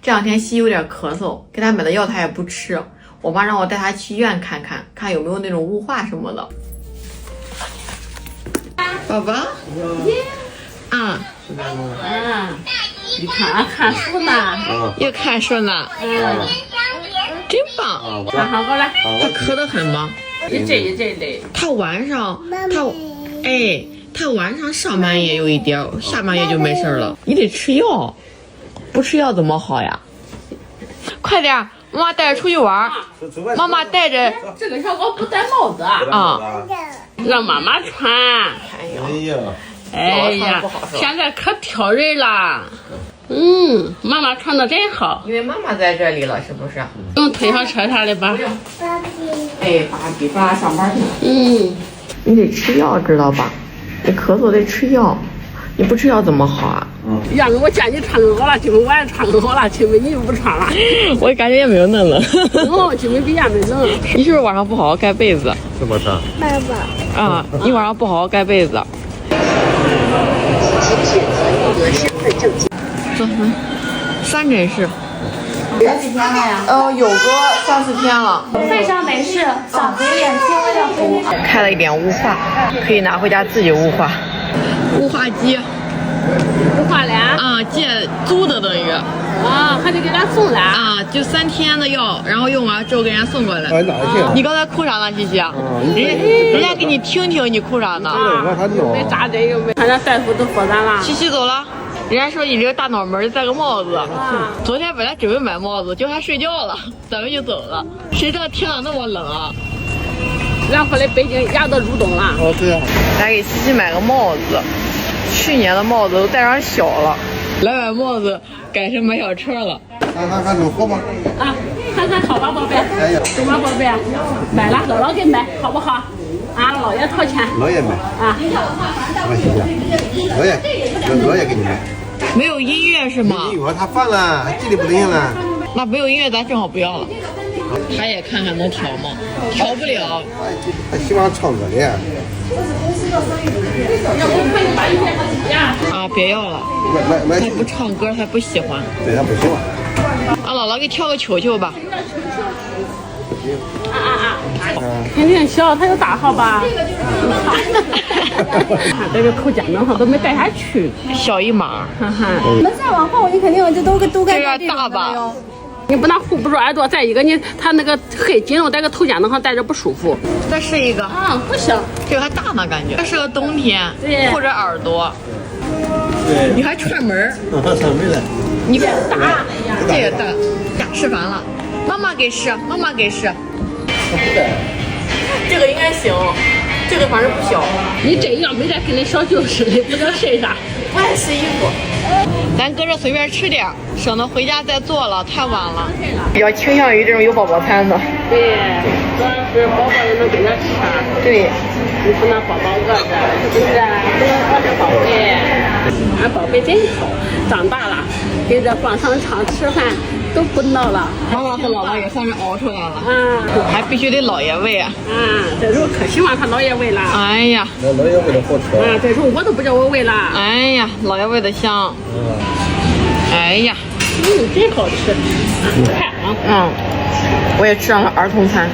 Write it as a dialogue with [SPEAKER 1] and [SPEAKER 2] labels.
[SPEAKER 1] 这两天西有点咳嗽，给他买的药他也不吃。我妈让我带他去医院看看，看有没有那种雾化什么的。宝宝，
[SPEAKER 2] 你看看书呢，
[SPEAKER 1] 又看书呢，真棒！
[SPEAKER 2] 看好过来，
[SPEAKER 1] 他咳得很吗？
[SPEAKER 2] 一阵一阵的。
[SPEAKER 1] 他晚上他晚上上半夜有一点，下半夜就没事了。你得吃药，不吃药怎么好呀？快点，妈妈带着出去玩。妈妈带着。
[SPEAKER 2] 这个小狗不戴帽子啊，让妈妈穿。哎呀，现在可挑人了。妈妈穿的真好。
[SPEAKER 1] 因为妈妈在这里了，是不是？
[SPEAKER 2] 用推上车啥的吧。
[SPEAKER 1] 芭比爸上班去。你得吃药，知道吧？你咳嗽得吃药，你不吃药怎么好啊？
[SPEAKER 2] 杨哥，我见你穿更好了，今天我也穿更好了，今天你又不穿了。
[SPEAKER 1] 我感觉也没有那冷。
[SPEAKER 2] 今天比杨妹冷。
[SPEAKER 1] 你是不是晚上不好好盖被子？
[SPEAKER 3] 怎么着？
[SPEAKER 4] 爸爸。
[SPEAKER 1] 你晚上不好好盖被子。做什么？3诊室。
[SPEAKER 4] 有几天了呀？
[SPEAKER 1] 有个3、4天了。
[SPEAKER 4] 肺上没事，嗓子有点轻微的红。
[SPEAKER 1] 开了一点雾化，可以拿回家自己雾化。雾化机。
[SPEAKER 2] 不化了
[SPEAKER 1] 借租的等于。
[SPEAKER 2] 还得给咱送来
[SPEAKER 1] 就3天的药，然后用完之后给人家送过来。
[SPEAKER 3] 哪去？
[SPEAKER 1] 你刚才哭啥呢，西西？人家给你听听你哭啥呢？
[SPEAKER 2] 没扎针又没，看咱大夫都说咱了。
[SPEAKER 1] 西西走了。人家说你这个大脑门戴个帽子。昨天本来准备买帽子，就还睡觉了，咱们就走了。谁知道天哪那么冷啊！
[SPEAKER 2] 然后来北京牙都入冬了。
[SPEAKER 3] 对啊。
[SPEAKER 1] 来给西西买个帽子，去年的帽子都戴上小了，来买帽子改成买小车了。
[SPEAKER 3] 看能好吗？
[SPEAKER 2] 看好吧，宝贝。
[SPEAKER 3] 哎呀，
[SPEAKER 2] 什么宝贝？买了，姥姥给买，好不好？姥爷掏钱。
[SPEAKER 3] 姥爷买。我谢谢。姥爷给你买。
[SPEAKER 1] 没有音乐是吗？
[SPEAKER 3] 音乐他放了，记得不灵了。
[SPEAKER 1] 那没有音乐咱正好不要了。他也看看能调吗？调不了。
[SPEAKER 3] 他喜欢唱歌的。
[SPEAKER 1] 别要了。他不唱歌，他不喜欢。
[SPEAKER 3] 对，他不喜欢。
[SPEAKER 1] 姥姥给跳个球球吧。
[SPEAKER 2] 肯定小，他有大号吧？这个口尖的话都没带下去，
[SPEAKER 1] 小一码。
[SPEAKER 4] 我们再往后，你肯定就都该
[SPEAKER 1] 这个大吧？
[SPEAKER 2] 你不能护不住耳朵，再一个他那个黑紧了，戴个头尖的话戴着不舒服。
[SPEAKER 1] 再试一个。
[SPEAKER 2] 不行，
[SPEAKER 1] 这个还大呢，感觉。这是个冬天，护着耳朵。
[SPEAKER 3] 对。
[SPEAKER 1] 你还串门
[SPEAKER 3] 串门了。
[SPEAKER 1] 你看大，这也大。试烦了，妈妈给试，妈妈给试。这个应该行，这个反正不小。
[SPEAKER 2] 你这样没点跟那小舅似的，不知道谁啥。
[SPEAKER 1] 我还试衣服。咱搁这随便吃点，省得回家再做了，太晚了。比较倾向于这种有宝宝餐的。
[SPEAKER 2] 对，主要是宝宝也能跟着吃。
[SPEAKER 1] 对，
[SPEAKER 2] 你不能宝宝饿着，是不是？不能饿着宝贝。俺宝贝真好，长大了，跟着逛商场吃饭都不闹了。
[SPEAKER 1] 妈妈和姥姥也算是熬出来了。还必须得姥爷喂。
[SPEAKER 2] 这时候可喜欢他姥爷喂了。
[SPEAKER 1] 哎呀，
[SPEAKER 3] 那姥爷喂的好吃。
[SPEAKER 2] 这时候我都不叫我喂了。
[SPEAKER 1] 哎呀，姥爷喂的香。哎呀，
[SPEAKER 2] 真好吃。看
[SPEAKER 1] 我也吃上了儿童餐。